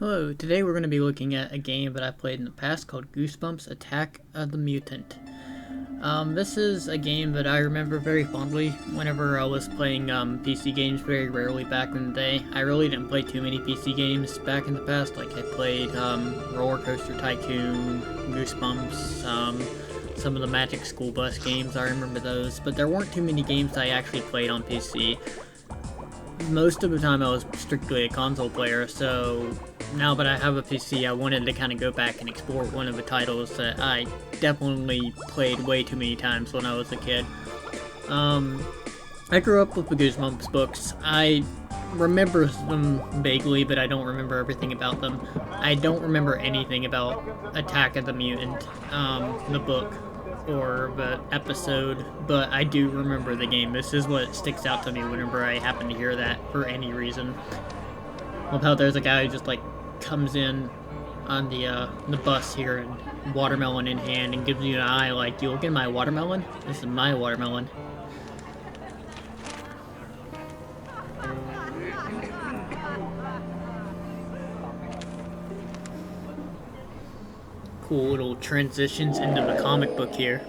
Hello, today we're going to be looking at a game that I played in the past called Goosebumps Attack of the Mutant. This is a game that I remember very fondly whenever I was playing PC games very rarely back in the day. I really didn't play too many PC games back in the past, like I played Roller Coaster Tycoon, Goosebumps, some of the Magic School Bus games, I remember those, but there weren't too many games I actually played on PC. Most of the time I was strictly a console player, so now that I have a PC, I wanted to kind of go back and explore one of the titles that I definitely played way too many times when I was a kid. I grew up with the Goosebumps books. I remember them vaguely, but I don't remember everything about them. I don't remember anything about Attack of the Mutant, the book, or the episode, but I do remember the game. This is what sticks out to me whenever I happen to hear that for any reason. Love how there's a guy who just like comes in on the bus here and watermelon in hand and gives you an eye like, you look at my watermelon? This is my watermelon. Cool little transitions into the comic book here.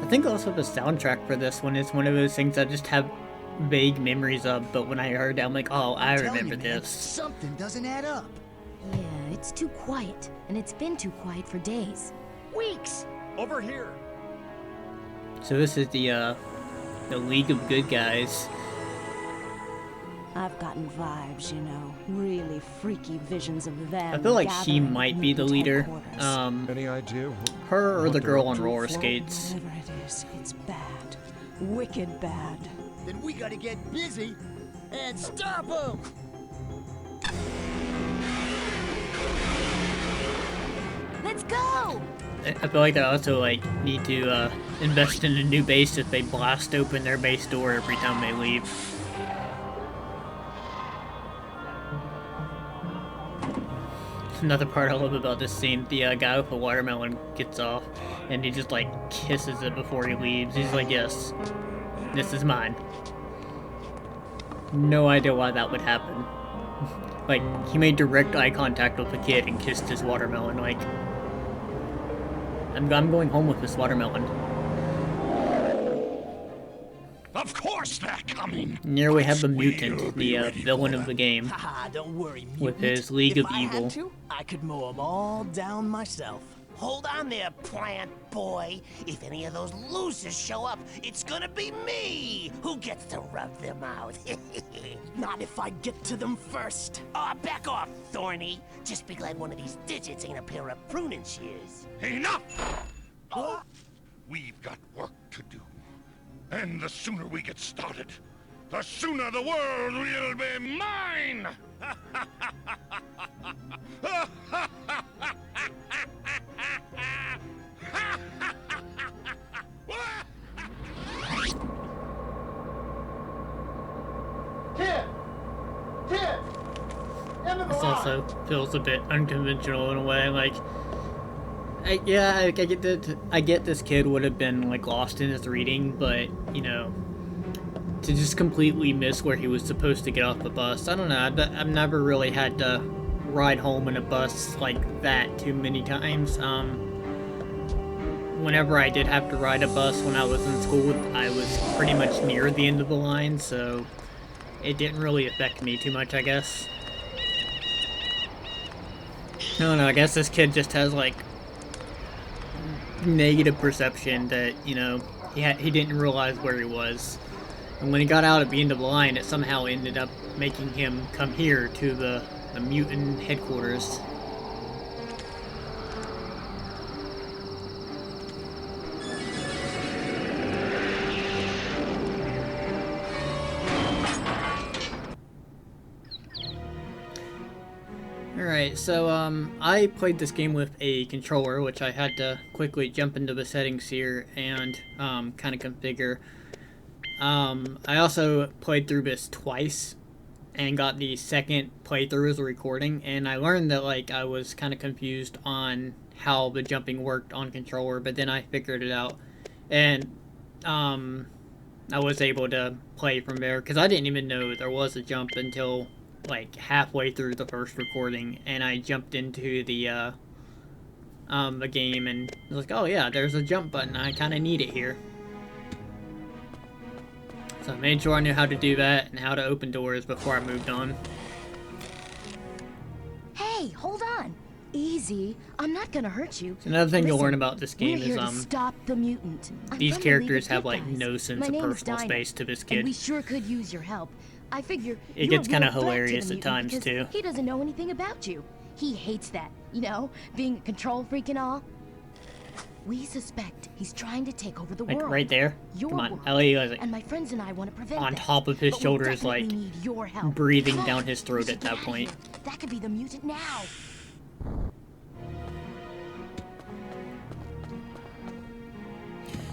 I think also the soundtrack for this one is one of those things I just have vague memories of, but when I heard it, I'm like, oh, I remember this. Something doesn't add up. Yeah, it's too quiet, and it's been too quiet for days. Weeks. Over here. So this is the League of Good Guys. I've gotten vibes, you know, really freaky visions of them. I feel like she might be the leader. Any idea? Her or the girl on roller skates. Whatever it is, it's bad. Wicked bad. Then we gotta get busy and stop them. Let's go! I feel like they also like need to invest in a new base if they blast open their base door every time they leave. Another part I love about this scene, the guy with the watermelon gets off and he just like kisses it before he leaves. He's like, yes, this is mine. No idea why that would happen. Like, he made direct eye contact with the kid and kissed his watermelon. Like, I'm going home with this watermelon. Of course they're coming. And here we have the Mutant, the villain of the game, Haha, don't worry, with mutant. his League of If I Evil. had to, I could mow them all down myself. Hold on there, plant boy. If any of those losers show up, it's gonna be me who gets to rub them out. Not if I get to them first. Oh, back off, Thorny. Just be glad one of these digits ain't a pair of pruning shears. Enough! We've got work to do. And the sooner we get started, the sooner the world will be mine! This also feels a bit unconventional in a way. Like, I get this kid would have been like lost in his reading, but you know, to just completely miss where he was supposed to get off the bus. I don't know. I've never really had to ride home in a bus like that too many times. Whenever I did have to ride a bus when I was in school, I was pretty much near the end of the line, so it didn't really affect me too much, I guess. I don't know, I guess this kid just has, like, negative perception that, you know, he didn't realize where he was. And when he got out at the end of the line, it somehow ended up making him come here to the mutant headquarters. Alright, so I played this game with a controller, which I had to quickly jump into the settings here and kind of configure. I also played through this twice and got the second playthrough as a recording, and I learned that like I was kind of confused on how the jumping worked on controller, but then I figured it out. And I was able to play from there, because I didn't even know there was a jump until like halfway through the first recording, and I jumped into the game and was like, oh yeah, there's a jump button, I kind of need it here. So I made sure I knew how to do that and how to open doors before I moved on. Hey, hold on. Easy. I'm not gonna hurt you. Another thing to Listen, learn about this game we're here is to stop the mutant. I'm these from the League of characters have Good like Guys. no sense My of name is personal Dinah, space to this and kid. we sure could use your help. I figure It you're gets a kinda real threat to the hilarious at mutant times, because too. He doesn't know anything about you. He hates that, you know, being a control freak and all. We suspect he's trying to take over the Like world. right there. Your Come on, world. Ellie was And my friends and I want to prevent on that. top of his But we shoulders, like definitely need your help. breathing Come down on, his we throat should at get that out of point. here. That could be the mutant now.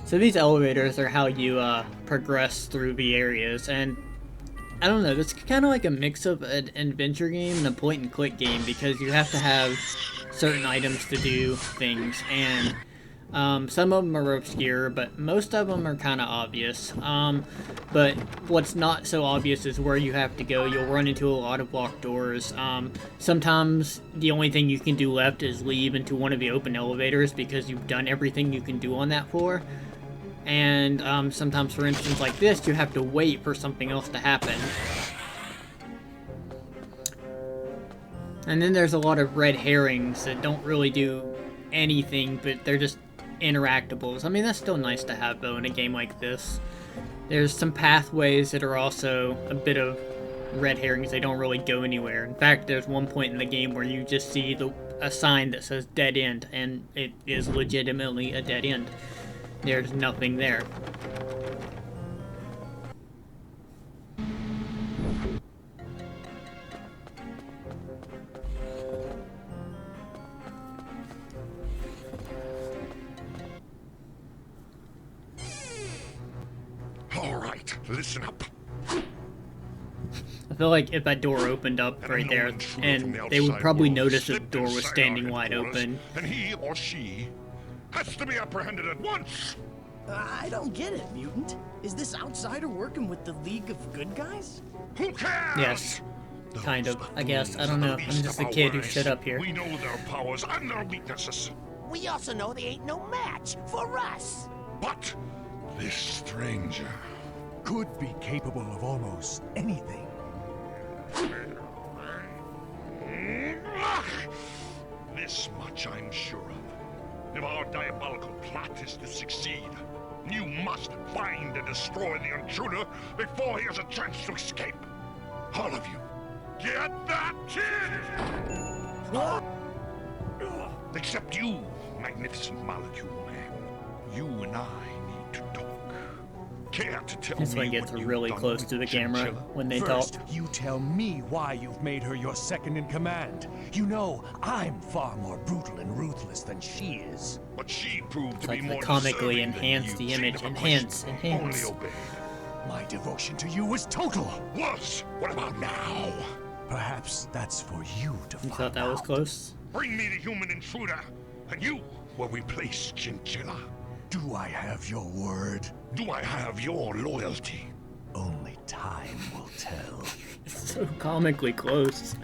So these elevators are how you progress through the areas, and I don't know, it's kind of like a mix of an adventure game and a point-and-click game, because you have to have certain items to do things, and some of them are obscure, but most of them are kind of obvious. But what's not so obvious is where you have to go. You'll run into a lot of locked doors. Sometimes the only thing you can do left is leave into one of the open elevators because you've done everything you can do on that floor. And sometimes, for instance, like this, you have to wait for something else to happen. And then there's a lot of red herrings that don't really do anything, but they're just interactables. I mean, that's still nice to have, though, in a game like this. There's some pathways that are also a bit of red herrings. They don't really go anywhere. In fact, there's one point in the game where you just see a sign that says dead end, and it is legitimately a dead end. There's nothing there. All right, listen up. I feel like if that door opened up right there, and they would probably notice that the door was standing wide open. And he or she has to be apprehended at once. I don't get it, Mutant. Is this outsider working with the League of Good Guys? Who cares? Yes. Kind of, I guess. I don't know. I'm Least just of a our kid who worries. showed up here. We know their powers and their weaknesses. We also know they ain't no match for us. But this stranger could be capable of almost anything. This much I'm sure of. If our diabolical plot is to succeed, you must find and destroy the intruder before he has a chance to escape. All of you, get that kid! Except you, magnificent molecule man. You and I need to talk. Care to tell This me one gets what you've really done close with to the camera Chinchilla? when they First, talk. you tell me why you've made her your second in command. You know, I'm far more brutal and ruthless than she is. But she proved It's to like be the more comically deserving than enhance you, the chain image. of Enhance, Christ. enhance. Only obeyed. My devotion to you was total. Was. What about now? Perhaps that's for you to You find thought that was out. close? Bring me the human intruder, and you will replace Chinchilla. Do I have your word? Do I have your loyalty? Only time will tell. It's so comically close.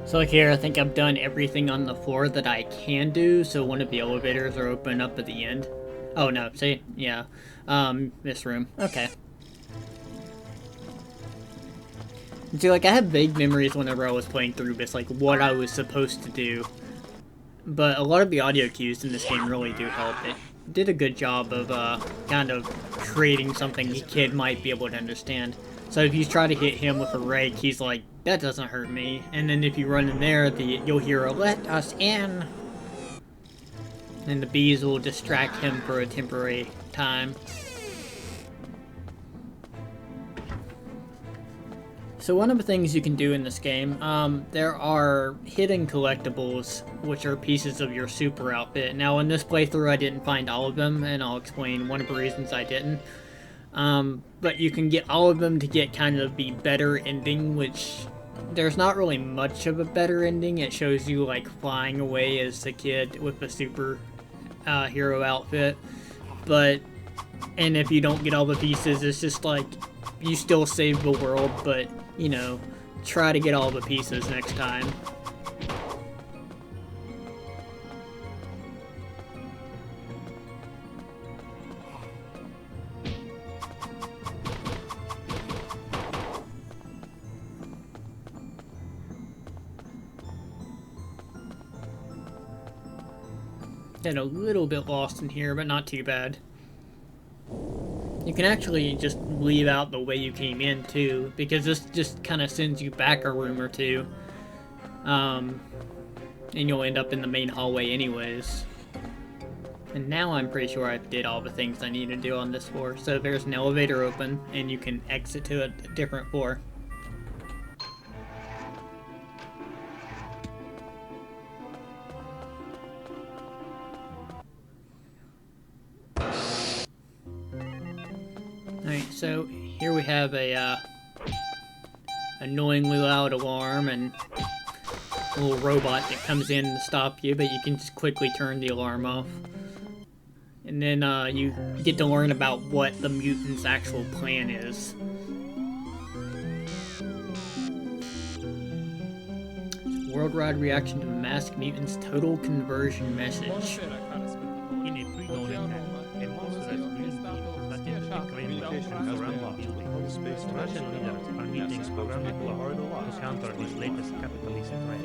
So like here, I think I've done everything on the floor that I can do, so one of the elevators are open up at the end. Oh no, see? Yeah. This room. Okay. And see, like, I have vague memories whenever I was playing through this, like, what I was supposed to do. But a lot of the audio cues in this game really do help. It did a good job of, kind of creating something the kid might be able to understand. So if you try to hit him with a rake, he's like, that doesn't hurt me. And then if you run in there, you'll hear a, let us in. And the bees will distract him for a temporary time. So one of the things you can do in this game, there are hidden collectibles, which are pieces of your super outfit. Now in this playthrough I didn't find all of them, and I'll explain one of the reasons I didn't. But you can get all of them to get kind of the better ending, which there's not really much of a better ending. It shows you like flying away as the kid with the super hero outfit, and if you don't get all the pieces, it's just like you still save the world, but you know, try to get all the pieces next time. Get a little bit lost in here, but not too bad. You can actually just leave out the way you came in too, because this just kind of sends you back a room or two. And you'll end up in the main hallway anyways. And now I'm pretty sure I did all the things I need to do on this floor. So there's an elevator open, and you can exit to a different floor. Alright, so here we have a annoyingly loud alarm and a little robot that comes in to stop you, but you can just quickly turn the alarm off. And then you get to learn about what the mutant's actual plan is. Worldwide reaction to masked mutants' total conversion message. In a pre-known attack, a monstrous green beam that claimed around Russian leaders are meeting around the clock to counter this latest capitalist threat.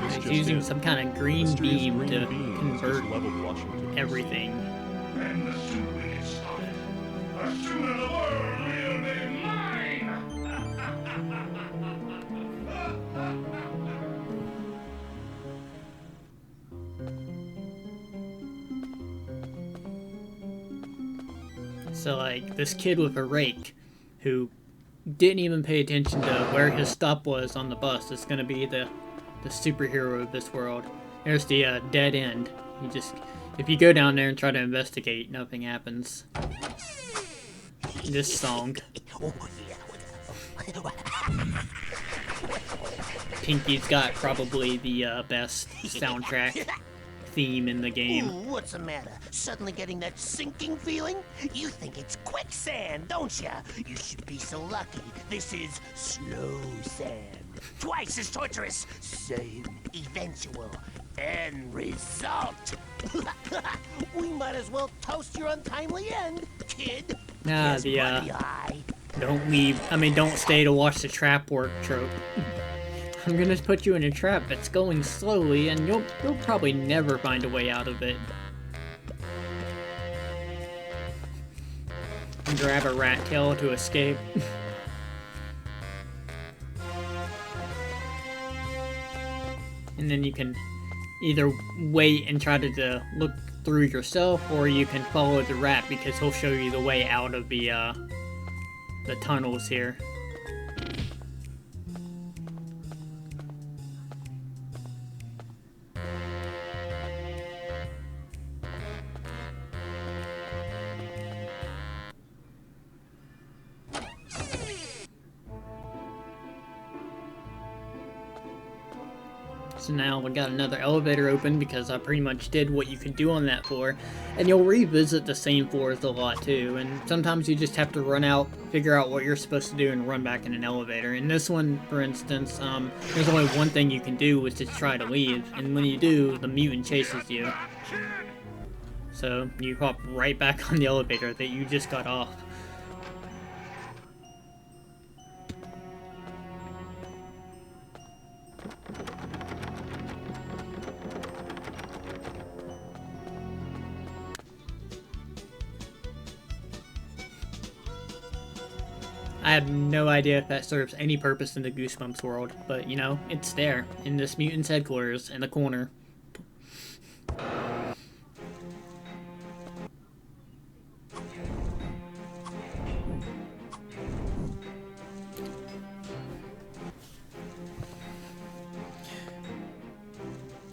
It's using some kind of green beam to convert everything. And the soon it is stopped. The sooner the world will be mine! So like this kid with a rake who didn't even pay attention to where his stop was on the bus is gonna be the superhero of this world. There's the dead end. You just, if you go down there and try to investigate, nothing happens. This song. Pinky's got probably the best soundtrack theme in the game. Ooh, what's the matter? Suddenly getting that sinking feeling? You think it's quicksand, don't ya? You should be so lucky. This is slow sand. Twice as torturous. Same eventual end result. We might as well toast your untimely end, kid. Ah, Here's the money eye. don't stay to watch the trap work trope. I'm gonna put you in a trap that's going slowly, and you'll probably never find a way out of it. Grab a rat tail to escape. And then you can either wait and try to look through yourself, or you can follow the rat because he'll show you the way out of the tunnels here. So now we got another elevator open because I pretty much did what you could do on that floor. And you'll revisit the same floors a lot too, and sometimes you just have to run out, figure out what you're supposed to do, and run back in an elevator. In this one, for instance, there's only one thing you can do, which is try to leave, and when you do, the mutant chases you. So you hop right back on the elevator that you just got off. I have no idea if that serves any purpose in the Goosebumps world, but you know, it's there, in this mutant's headquarters, in the corner.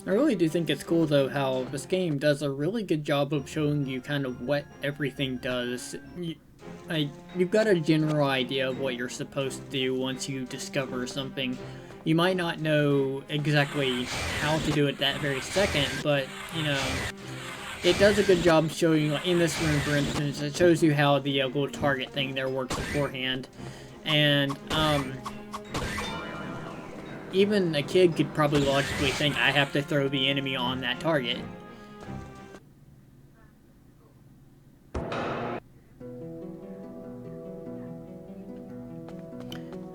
I really do think it's cool though how this game does a really good job of showing you kind of what everything does. You've got a general idea of what you're supposed to do once you discover something. You might not know exactly how to do it that very second, but, you know, it does a good job showing, in this room for instance, it shows you how the little target thing there works beforehand. And, even a kid could probably logically think, I have to throw the enemy on that target.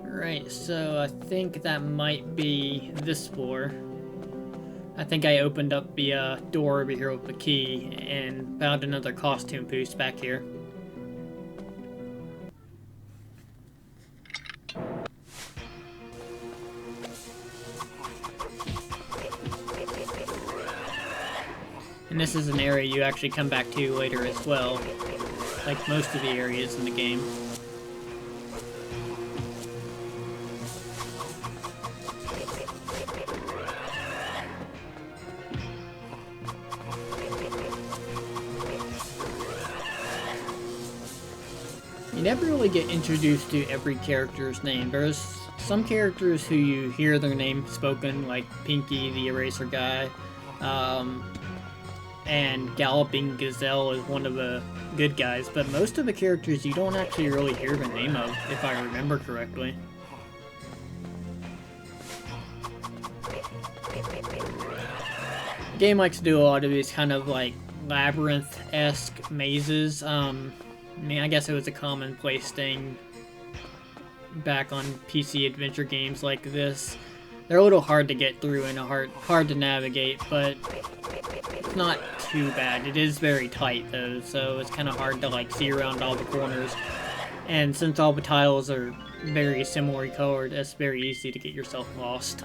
Right, so I think that might be this floor. I think I opened up the door over here with the key and found another costume boost back here. And this is an area you actually come back to later as well, like most of the areas in the game. You never really get introduced to every character's name. There's some characters who you hear their name spoken, like Pinky, the eraser guy, and Galloping Gazelle is one of the good guys, but most of the characters you don't actually really hear the name of, if I remember correctly. The game likes to do a lot of these kind of like labyrinth-esque mazes. I mean, I guess it was a commonplace thing back on PC adventure games like this. They're a little hard to get through and hard to navigate, but it's not too bad. It is very tight though, so it's kind of hard to like see around all the corners. And since all the tiles are very similarly colored, it's very easy to get yourself lost.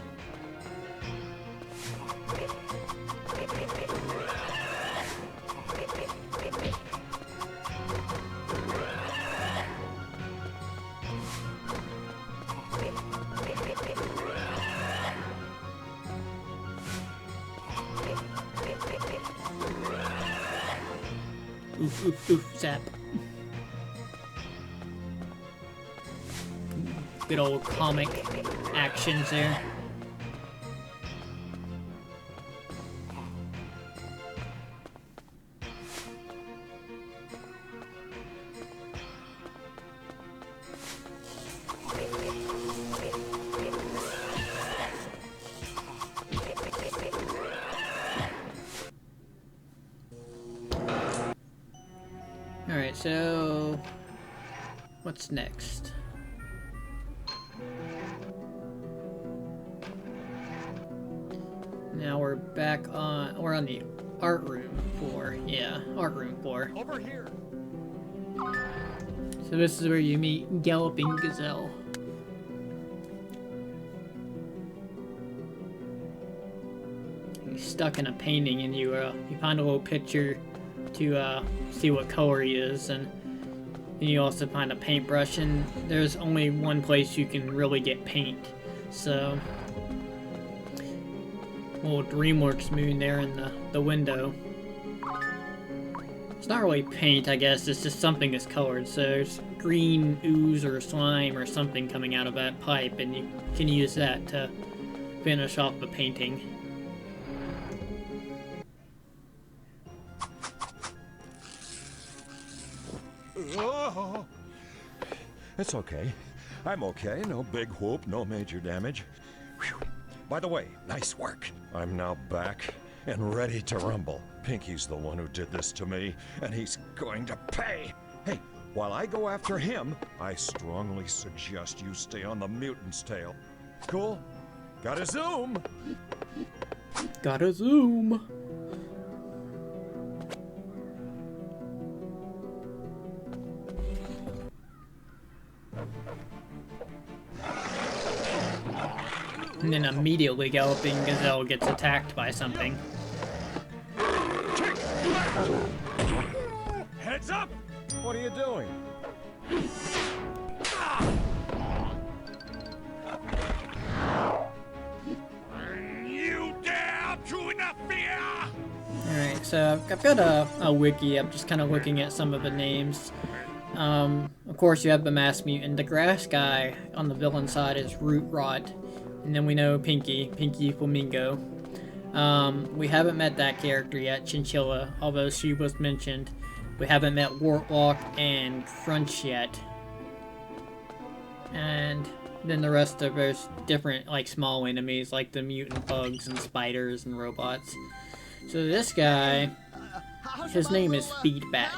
Oof, oof, oof, zap. Good old comic actions there. Alright, so what's next? Now we're on the art room floor. Yeah, art room floor. Over here. So this is where you meet Galloping Gazelle. He's stuck in a painting and you find a little picture to see what color he is, and you also find a paintbrush, and there's only one place you can really get paint. So, little DreamWorks moon there in the window. It's not really paint, I guess, it's just something that's colored. So there's green ooze or slime or something coming out of that pipe, and you can use that to finish off the painting. Oh, it's okay. I'm okay. No big whoop, no major damage. Whew. By the way, nice work. I'm now back and ready to rumble. Pinky's the one who did this to me, and he's going to pay. Hey, while I go after him, I strongly suggest you stay on the mutant's tail. Cool? Gotta zoom! Gotta zoom! And then immediately Galloping Gazelle gets attacked by something. Heads up! What are you doing? You dare to so I've got a wiki. I'm just kind of looking at some of the names. Of course, you have the masked mutant. The grass guy on the villain side is Root Rot. And then we know Pinky Flamingo. We haven't met that character yet, Chinchilla, although she was mentioned. We haven't met Wartlock and Crunch yet. And then the rest of there's different, like, small enemies, like the mutant bugs and spiders and robots. So this guy, his name is Feedback.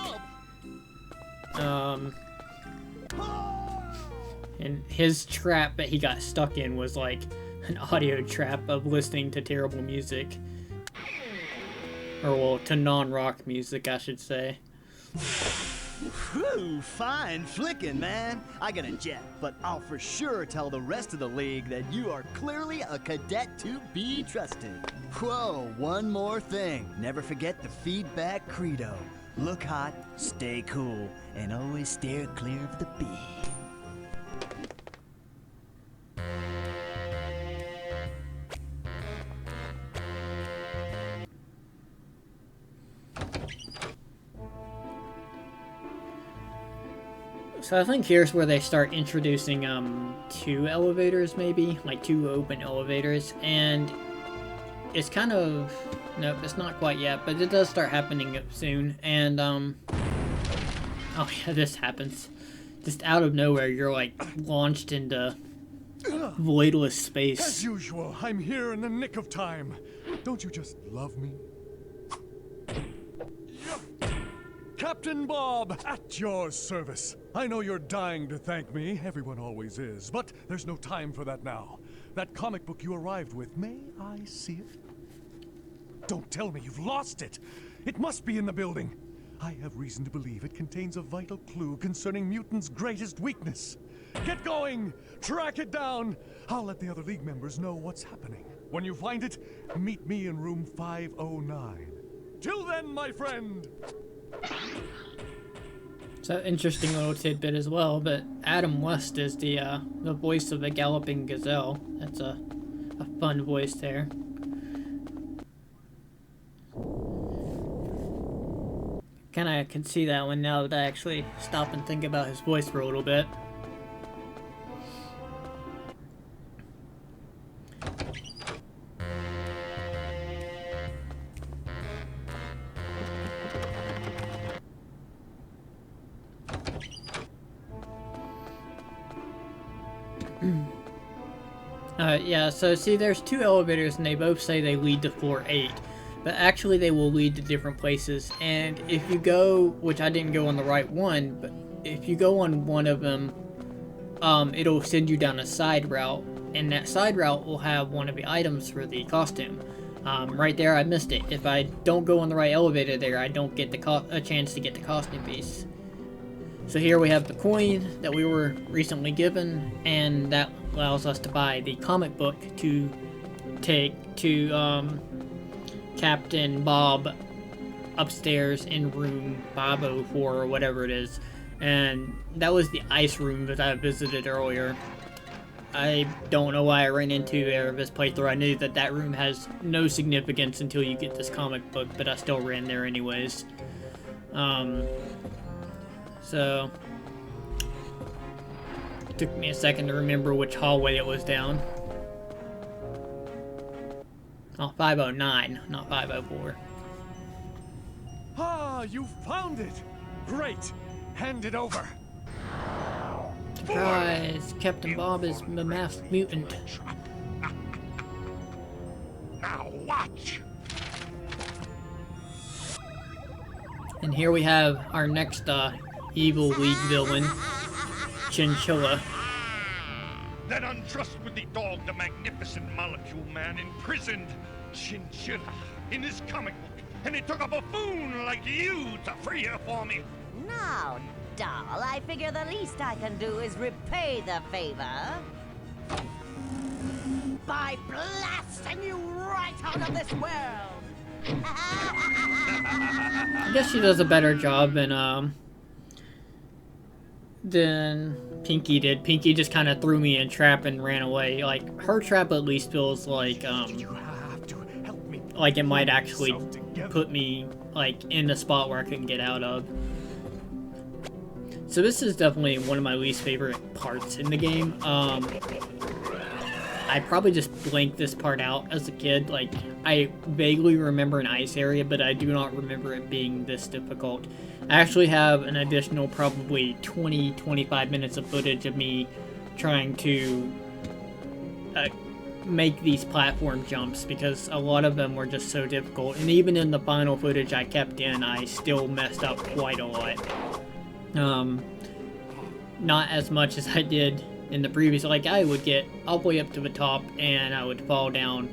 And his trap that he got stuck in was like an audio trap of listening to terrible music. Or, well, to non-rock music, I should say. Whew, fine flicking, man. I got a jet, but I'll for sure tell the rest of the league that you are clearly a cadet to be trusted. Whoa, one more thing. Never forget the feedback credo. Look hot, stay cool, and always steer clear of the bee. So I think here's where they start introducing two elevators, maybe, like two open elevators, and it's kind of, nope, it's not quite yet, but it does start happening soon. And oh yeah, this happens just out of nowhere. You're like launched into voidless space. As usual, I'm here in the nick of time. Don't you just love me? Captain Bob, at your service. I know you're dying to thank me, everyone always is, but there's no time for that now. That comic book you arrived with, may I see it? Don't tell me you've lost it! It must be in the building! I have reason to believe it contains a vital clue concerning Mutant's greatest weakness. Get going! Track it down! I'll let the other League members know what's happening. When you find it, meet me in room 509. Till then, my friend! So interesting little tidbit as well, but Adam West is the voice of the Galloping Gazelle. That's a fun voice there. Kinda can see that one now that I actually stop and think about his voice for a little bit. Yeah, so see, there's two elevators and they both say they lead to floor 8. But actually they will lead to different places. And if you go, which I didn't go on the right one, but if you go on one of them, it'll send you down a side route. And that side route will have one of the items for the costume. Right there, I missed it. If I don't go on the right elevator there, I don't get a chance to get the costume piece. So here we have the coin that we were recently given, and that allows us to buy the comic book to take to Captain Bob upstairs in room 504 or whatever it is. And that was the ice room that I visited earlier. I don't know why I ran into there this playthrough. I knew that that room has no significance until you get this comic book, but I still ran there anyways. So took me a second to remember which hallway it was down. Oh, 509, not 504. Ah, you found it! Great! Hand it over! Surprise! Captain Bob is the masked mutant. Now watch! And here we have our next evil league villain, Chinchilla. That untrustworthy dog, the magnificent molecule man, imprisoned Chinchilla in his comic book, and it took a buffoon like you to free her for me. Now, doll, I figure the least I can do is repay the favor by blasting you right out of this world. I guess she does a better job than Pinky did. Pinky just kind of threw me in a trap and ran away. Like, her trap at least feels like, You have to help me like it might actually put me like in the spot where I couldn't get out of. So this is definitely one of my least favorite parts in the game. I probably just blanked this part out as a kid. Like, I vaguely remember an ice area, but I do not remember it being this difficult. I actually have an additional probably 20-25 minutes of footage of me trying to make these platform jumps, because a lot of them were just so difficult. And even in the final footage I kept in, I still messed up quite a lot. Not as much as I did in the previous. Like, I would get all the way up to the top and I would fall down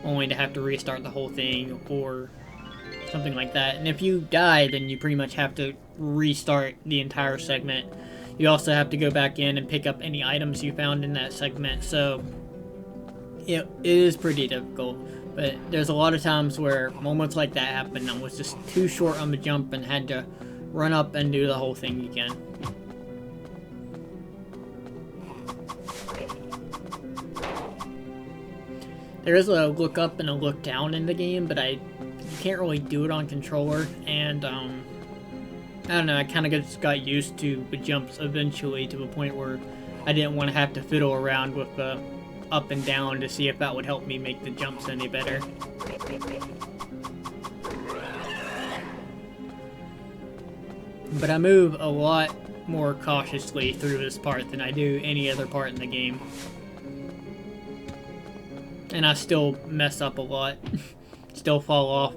only to have to restart the whole thing or something like that. And if you die, then you pretty much have to restart the entire segment. You also have to go back in and pick up any items you found in that segment, so it is pretty difficult. But there's a lot of times where moments like that happen. I was just too short on the jump and had to run up and do the whole thing again. There is a look up and a look down in the game, but you can't really do it on controller, and I don't know, I kind of just got used to the jumps eventually to the point where I didn't want to have to fiddle around with the up and down to see if that would help me make the jumps any better. But I move a lot more cautiously through this part than I do any other part in the game. And I still mess up a lot. Still fall off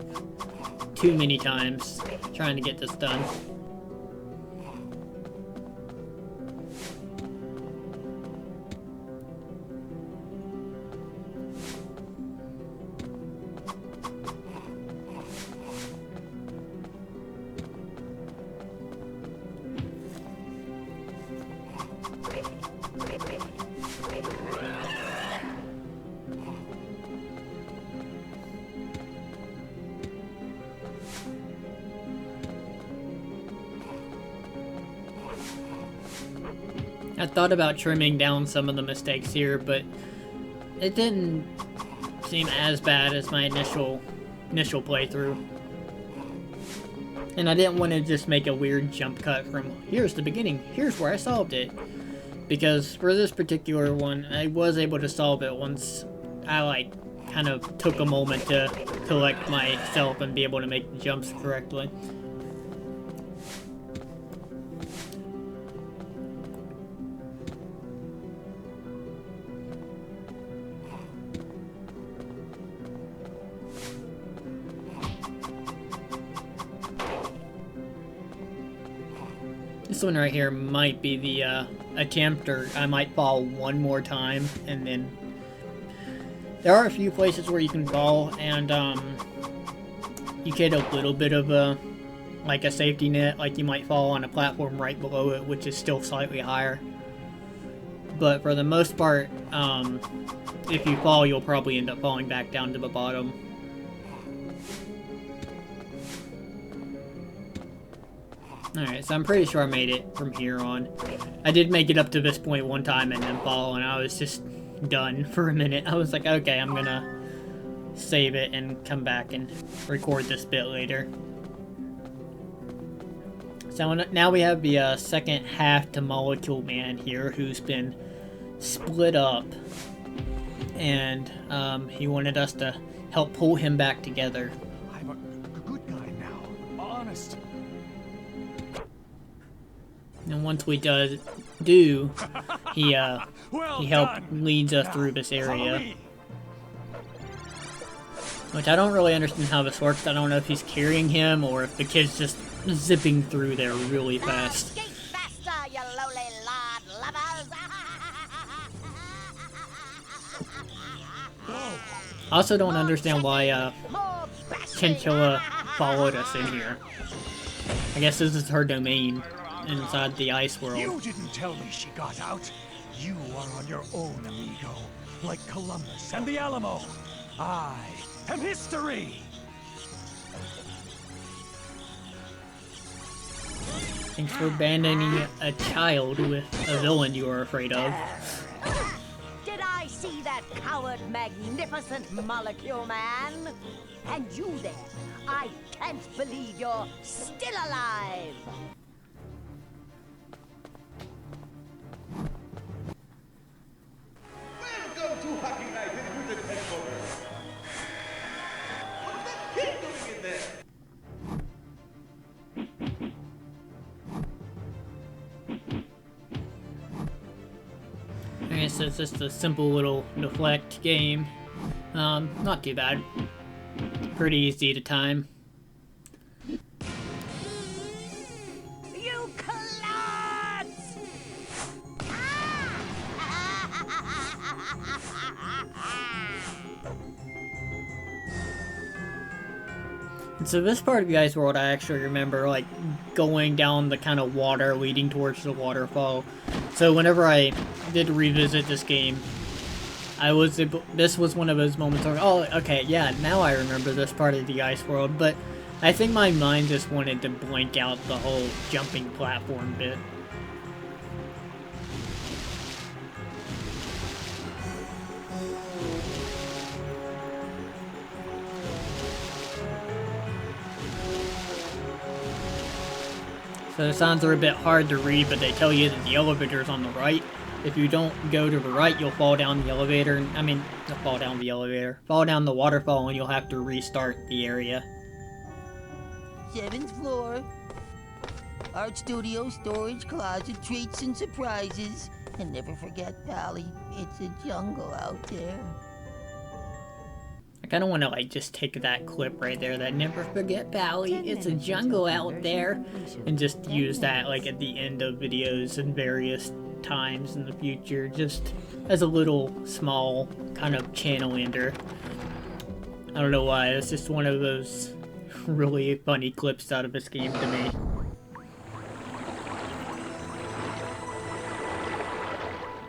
too many times trying to get this done. I thought about trimming down some of the mistakes here, but it didn't seem as bad as my initial playthrough. And I didn't want to just make a weird jump cut from here's the beginning, here's where I solved it. Because for this particular one, I was able to solve it once I kind of took a moment to collect myself and be able to make the jumps correctly. This one right here might be the attempt, or I might fall one more time, and then there are a few places where you can fall, and you get a little bit of a safety net, like you might fall on a platform right below it, which is still slightly higher. But for the most part, if you fall, you'll probably end up falling back down to the bottom. Alright, so I'm pretty sure I made it from here on. I did make it up to this point one time and then fall, and I was just done for a minute. I was like, okay, I'm gonna save it and come back and record this bit later. So now we have the second half to Molecule Man here, who's been split up. And he wanted us to help pull him back together. I'm a good guy now. Honest. And once we do, he leads us through this area. Which I don't really understand how this works. I don't know if he's carrying him or if the kid's just zipping through there really fast. Escape faster, you lowly lord lovers! I also don't understand why Chinchilla followed us in here. I guess this is her domain inside the ice world. You didn't tell me she got out. You are on your own, amigo. Like Columbus and the Alamo. I am history. Thanks for abandoning a child with a villain you are afraid of. Did I see that coward, magnificent molecule man. And you there, I can't believe you're still alive. Welcome to Hockey Night with Mutant headquarters. What's that kid doing in there? Okay, so it's just a simple little deflect game. Not too bad. Pretty easy to time. You klutz! And so this part of the ice world, I actually remember like going down the kind of water leading towards the waterfall. So whenever I did revisit this game, this was one of those moments where, oh, okay, yeah, now I remember this part of the ice world, but I think my mind just wanted to blank out the whole jumping platform bit. So the signs are a bit hard to read, but they tell you that the elevator's on the right. If you don't go to the right, you'll fall down the elevator. I mean, not fall down the elevator. Fall down the waterfall and you'll have to restart the area. 7th floor. Art studio, storage, closet, treats and surprises. And never forget, Pally, it's a jungle out there. I kind of want to like just take that clip right there, that never forget Pally, it's a jungle out there, and just use that like at the end of videos and various times in the future, just as a little small kind of channel ender. I don't know why, it's just one of those really funny clips out of this game to me.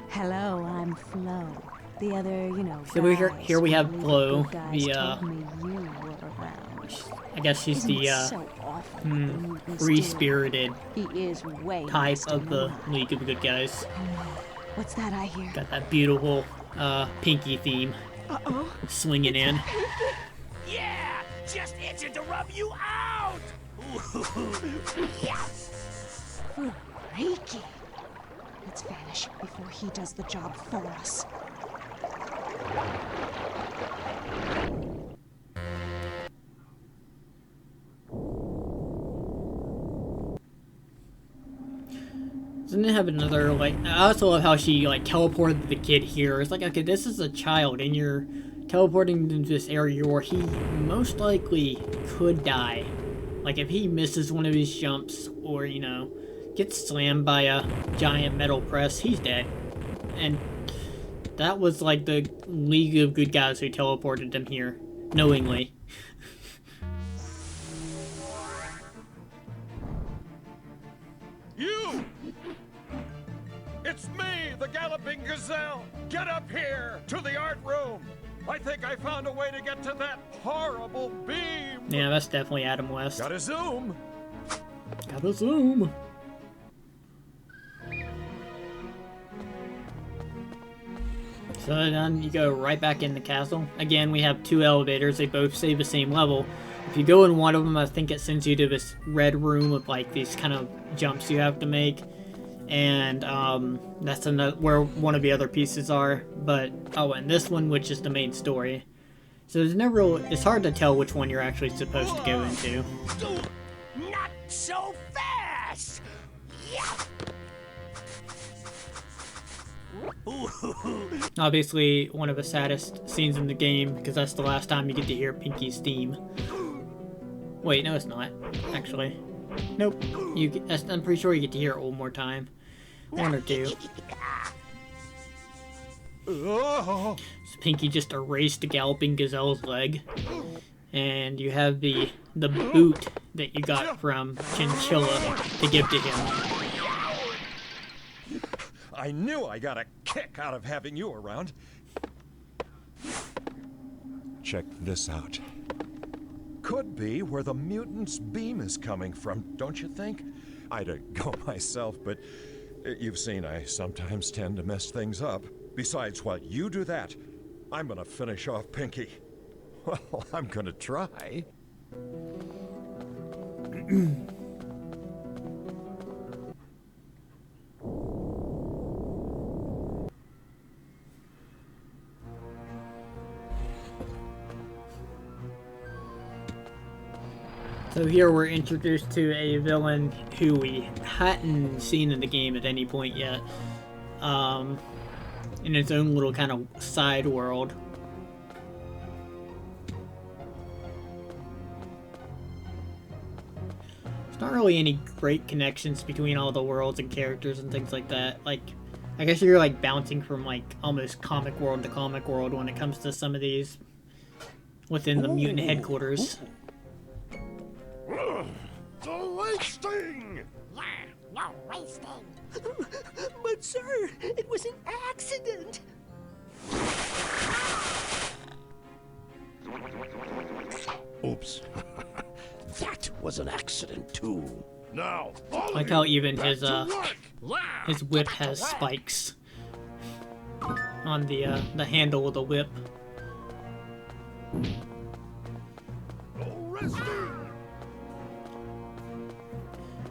Hello, I'm Flo. The other, you know, So here we have Flo, the I guess she's the free-spirited type of the League of Good Guys. What's that I hear? Got that beautiful pinky theme swinging in. Yeah, just itching to rub you out. Yes. Freaky. Let's vanish before he does the job for us. Doesn't it have another, like, I also love how she, like, teleported the kid here. It's like, okay, this is a child, and you're teleporting to this area where he most likely could die. Like, if he misses one of his jumps, or, you know, gets slammed by a giant metal press, he's dead. And that was, like, the League of Good Guys who teleported him here, knowingly. You! It's me, the Galloping Gazelle! Get up here, to the art room! I think I found a way to get to that horrible beam! Yeah, that's definitely Adam West. Gotta zoom! Gotta zoom! So then you go right back in the castle. Again, we have two elevators. They both say the same level. If you go in one of them, I think it sends you to this red room with like these kind of jumps you have to make. And that's another, where one of the other pieces are. But, oh, and this one, which is the main story. So there's never, it's hard to tell which one you're actually supposed to go into. Not so fast! Yeah. Obviously, one of the saddest scenes in the game, because that's the last time you get to hear Pinky's theme. Wait, no it's not, actually. Nope, I'm pretty sure you get to hear it one more time. One or two. So Pinky just erased the Galloping Gazelle's leg. And you have the boot that you got from Chinchilla to give to him. I knew I got a kick out of having you around. Check this out. Could be where the mutant's beam is coming from, don't you think? I'd go myself, but you've seen I sometimes tend to mess things up. Besides, while you do that, I'm gonna finish off Pinky. Well, I'm gonna try. So here we're introduced to a villain who we hadn't seen in the game at any point yet. In its own little kind of side world. There's not really any great connections between all the worlds and characters and things like that. Like, I guess you're like bouncing from like almost comic world to comic world when it comes to some of these within the mutant headquarters. The wasting! Yeah, no wasting. But sir, it was an accident. Oops. That was an accident too. Now, Like how even his whip has spikes on the handle of the whip.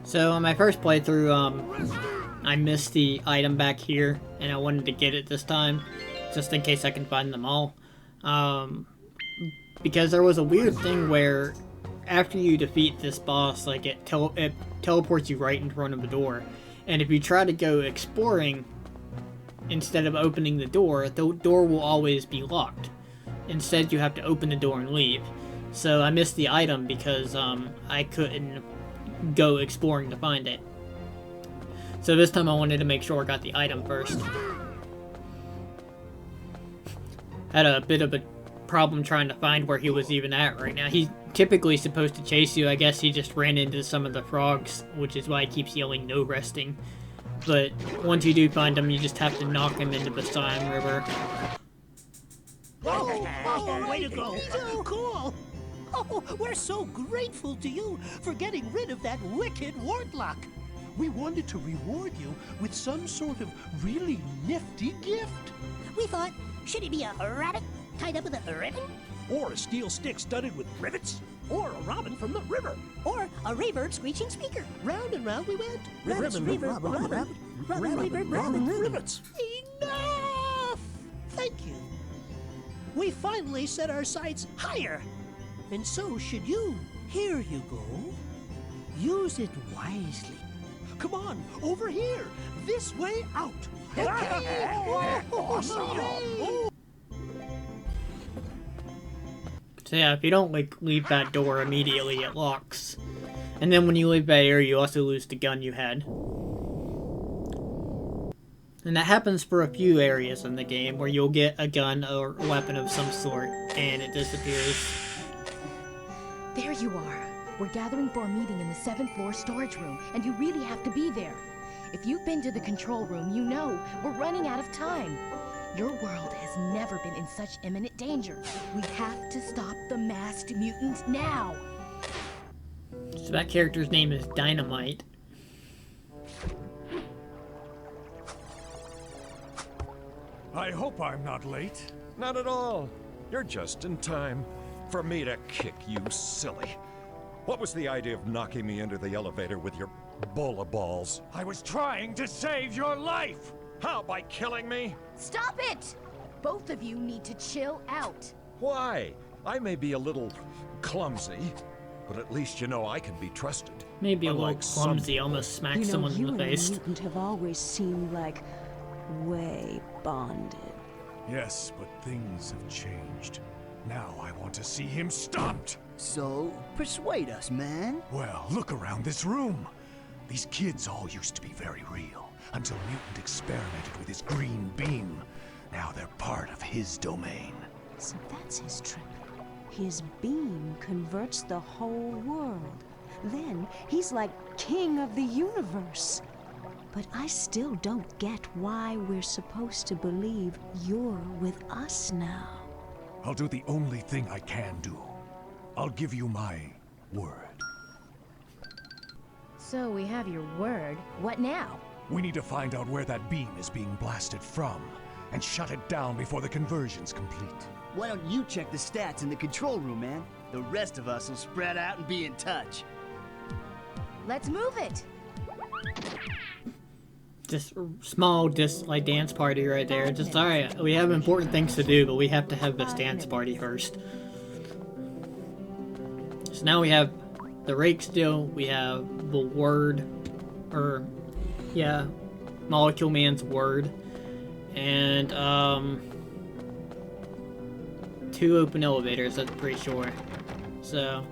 So on my first playthrough, I missed the item back here, and I wanted to get it this time, just in case I can find them all. Because there was a weird thing where, after you defeat this boss, like it teleports you right in front of the door, and if you try to go exploring instead of opening the door will always be locked. Instead, you have to open the door and leave. So I missed the item because I couldn't go exploring to find it. So this time I wanted to make sure I got the item first. Had a bit of a problem trying to find where he was even at right now. He's typically supposed to chase you. I guess he just ran into some of the frogs, which is why he keeps yelling no resting. But once you do find him, you just have to knock him into the Slime River. Oh, way to go. So cool. Oh, we're so grateful to you for getting rid of that wicked Wartlock. We wanted to reward you with some sort of really nifty gift. We thought, should it be a rabbit tied up with a ribbon? Or a steel stick studded with rivets. Or a robin from the river. Or a Raybird screeching speaker? Round and round we went. Rabbits, Robin, rivets. Enough! Thank you. We finally set our sights higher. And so should you. Here you go. Use it wisely. Come on, over here. This way out. Awesome. So yeah, if you don't like leave that door immediately, it locks. And then when you leave that area, you also lose the gun you had. And that happens for a few areas in the game where you'll get a gun or a weapon of some sort, and it disappears. There you are. We're gathering for a meeting in the 7th floor storage room, and you really have to be there. If you've been to the control room, you know we're running out of time. Your world has never been in such imminent danger. We have to stop the masked mutant now. So that character's name is Dynamite. I hope I'm not late. Not at all. You're just in time for me to kick you silly. What was the idea of knocking me into the elevator with your bowl of balls? I was trying to save your life! How, by killing me? Stop it! Both of you need to chill out. Why? I may be a little clumsy, but at least you know I can be trusted. Maybe a little Unlike clumsy, almost smack someone in the face. You and the mutant have always seemed like way bonded. Yes, but things have changed. Now I want to see him stopped! So, persuade us, man. Well, look around this room. These kids all used to be very real, until Mutant experimented with his green beam. Now they're part of his domain. So that's his trick. His beam converts the whole world. Then he's like king of the universe. But I still don't get why we're supposed to believe you're with us now. I'll do the only thing I can do. I'll give you my word. So we have your word. What now? We need to find out where that beam is being blasted from. and shut it down before the conversion's complete. Why don't you check the stats in the control room, man? The rest of us will spread out and be in touch. Let's move it. Just small, just like dance party right there. Just alright, we have important things to do, but we have to have this dance party first. So now we have the rake still, we have the word, or yeah, Molecule Man's word, and 2 open elevators, that's pretty sure. So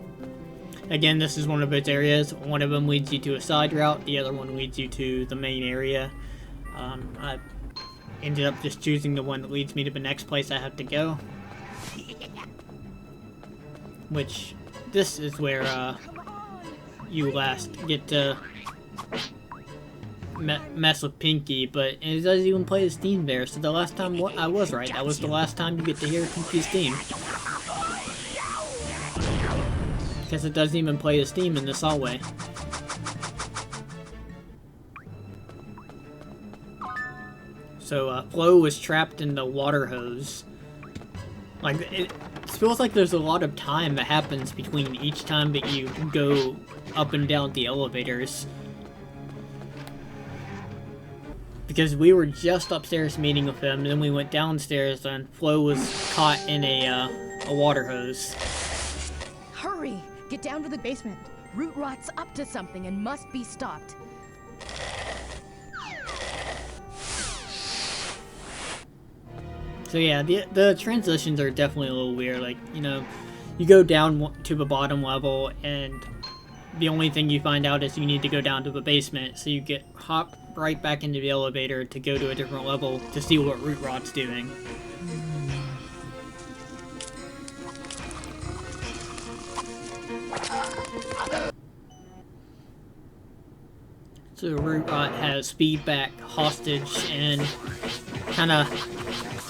again, this is one of its areas. One of them leads you to a side route, the other one leads you to the main area. I ended up just choosing the one that leads me to the next place I have to go. Which, this is where you last get to mess with Pinky, but it doesn't even play his theme there, so the last time I was right. That was the last time you get to hear Pinky's theme. Because it doesn't even play his theme in this hallway. So, Flo was trapped in the water hose. Like, it feels like there's a lot of time that happens between each time that you go up and down the elevators. Because we were just upstairs meeting with him, and then we went downstairs and Flo was caught in a water hose. Hurry! Get down to the basement. Root Rot's up to something and must be stopped. So yeah, the transitions are definitely a little weird. Like, you know, you go down to the bottom level and the only thing you find out is you need to go down to the basement, so you hop right back into the elevator to go to a different level to see what Root Rot's doing. So Root Rot has feedback hostage, and kinda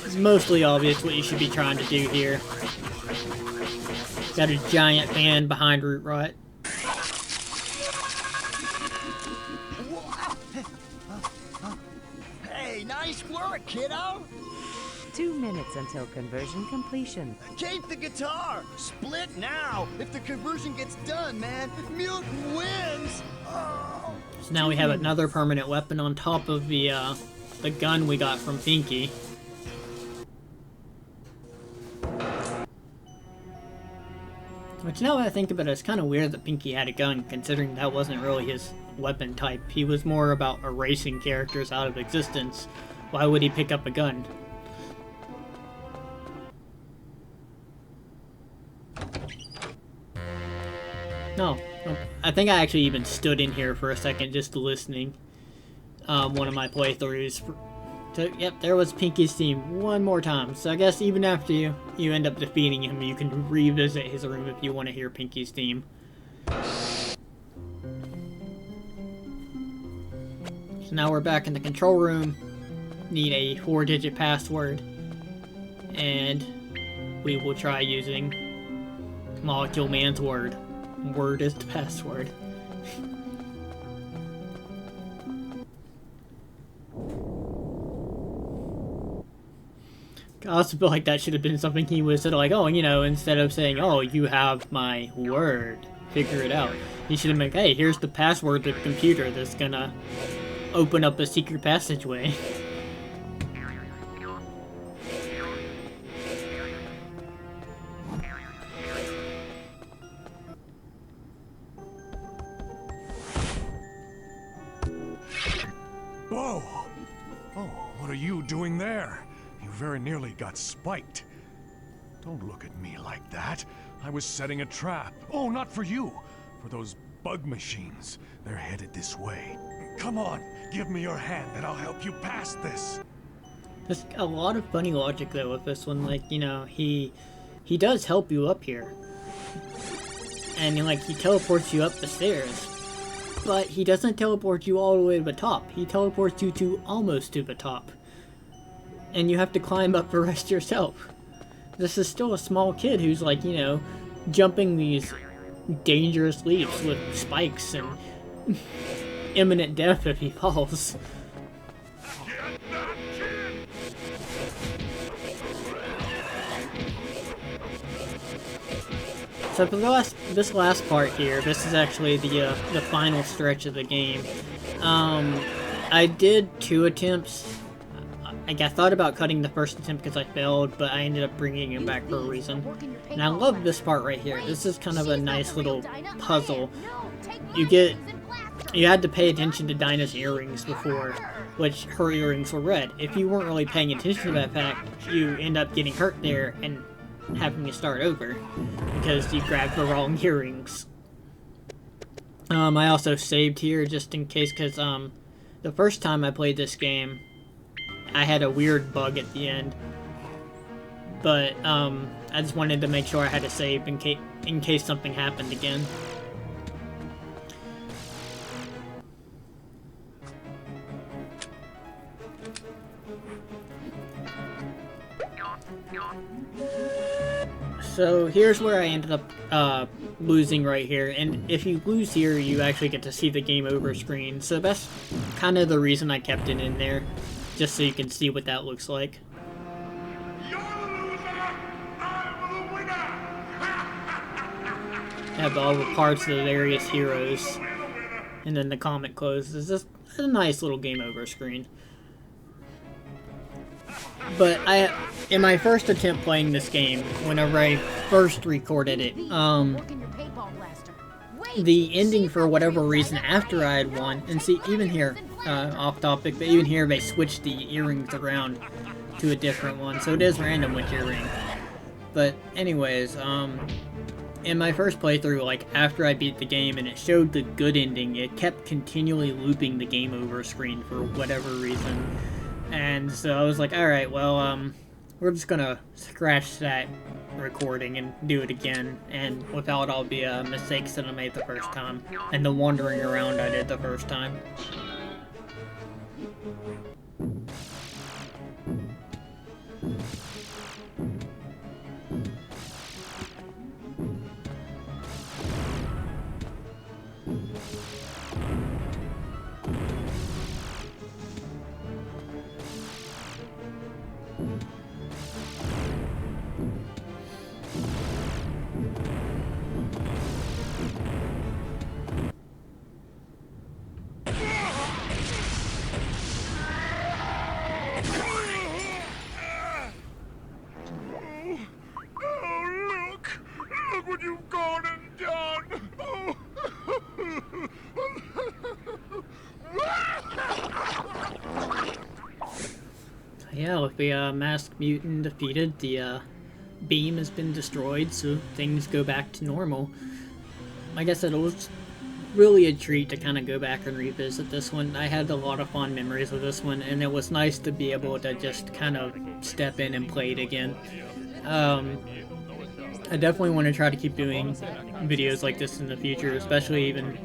it's mostly obvious what you should be trying to do here. Got a giant fan behind Root Rot. Hey, nice work, kiddo! 2 minutes until conversion completion. Keep the guitar! Split now! If the conversion gets done, man, Mutant wins! Oh. So now we have another permanent weapon on top of the gun we got from Pinky. Which, now that I think about it, it's kind of weird that Pinky had a gun, considering that wasn't really his weapon type. He was more about erasing characters out of existence. Why would he pick up a gun? No, I think I actually even stood in here for a second just listening. One of my playthroughs. So, yep, there was Pinky's theme one more time. So I guess even after you end up defeating him, you can revisit his room if you want to hear Pinky's theme. So now we're back in the control room. Need a 4-digit password. And we will try using Molecule Man's word. Word is the password. I also feel like that should have been something he was sort of like, oh, you know, instead of saying, oh, you have my word, figure it out. He should have been like, hey, here's the password to the computer that's gonna open up a secret passageway. Whoa! Oh, what are you doing there? You very nearly got spiked. Don't look at me like that. I was setting a trap. Oh, not for you. For those bug machines. They're headed this way. Come on, give me your hand and I'll help you past this. There's a lot of funny logic though with this one. Like, you know, he does help you up here. And like, he teleports you up the stairs. But he doesn't teleport you all the way to the top. He teleports you to almost to the top. And you have to climb up the rest yourself. This is still a small kid who's like, you know, jumping these dangerous leaps with spikes and imminent death if he falls. So for this last part here, this is actually the final stretch of the game. I did 2 attempts. I thought about cutting the first attempt because I failed, but I ended up bringing it back for a reason. And I love this part right here. This is kind of a nice little puzzle. You had to pay attention to Dinah's earrings before, which her earrings were red. If you weren't really paying attention to that fact, you end up getting hurt there and having to start over because you grabbed the wrong earrings. I also saved here just in case, because the first time I played this game, I had a weird bug at the end, but I just wanted to make sure I had to save in case something happened again. So here's where I ended up losing right here, and if you lose here, you actually get to see the game over screen, so that's kind of the reason I kept it in there, just so you can see what that looks like. Have all the parts of the various heroes, and then the comic closes. Just a nice little game over screen. But in my first attempt playing this game, whenever I first recorded it, the ending, for whatever reason, after I had won, and see, even here, off topic, but even here they switched the earrings around to a different one, so it is random which earring. But anyways, in my first playthrough, like, after I beat the game and it showed the good ending, it kept continually looping the game over screen for whatever reason. And so I was like, alright, well, we're just gonna scratch that recording and do it again, and without all the mistakes that I made the first time, and the wandering around I did the first time. Look what you've gone and done! Oh. Yeah, with the masked mutant defeated, the beam has been destroyed, so things go back to normal. Like I said, it was really a treat to kind of go back and revisit this one. I had a lot of fond memories of this one, and it was nice to be able to just kind of step in and play it again. I definitely want to try to keep doing videos like this in the future, especially even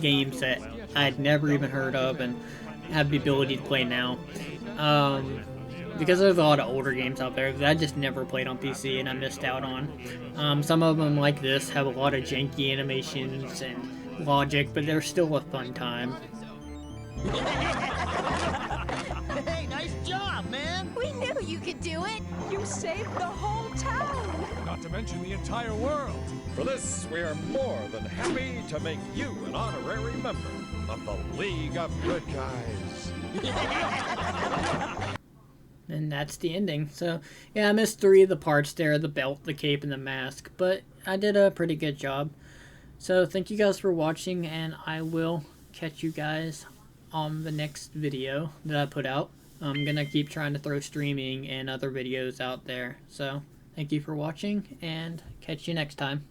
games that I'd never even heard of and have the ability to play now. Because there's a lot of older games out there that I just never played on PC and I missed out on. Some of them, like this, have a lot of janky animations and logic, but they're still a fun time. Hey, nice job, man! We knew you could do it! You saved the whole town! Not to mention the entire world. For this, we are more than happy to make you an honorary member of the League of Good Guys. And that's the ending. So, yeah, I missed 3 of the parts there, the belt, the cape, and the mask, but I did a pretty good job. So, thank you guys for watching, and I will catch you guys on the next video that I put out. I'm gonna keep trying to throw streaming and other videos out there. So, thank you for watching, and catch you next time.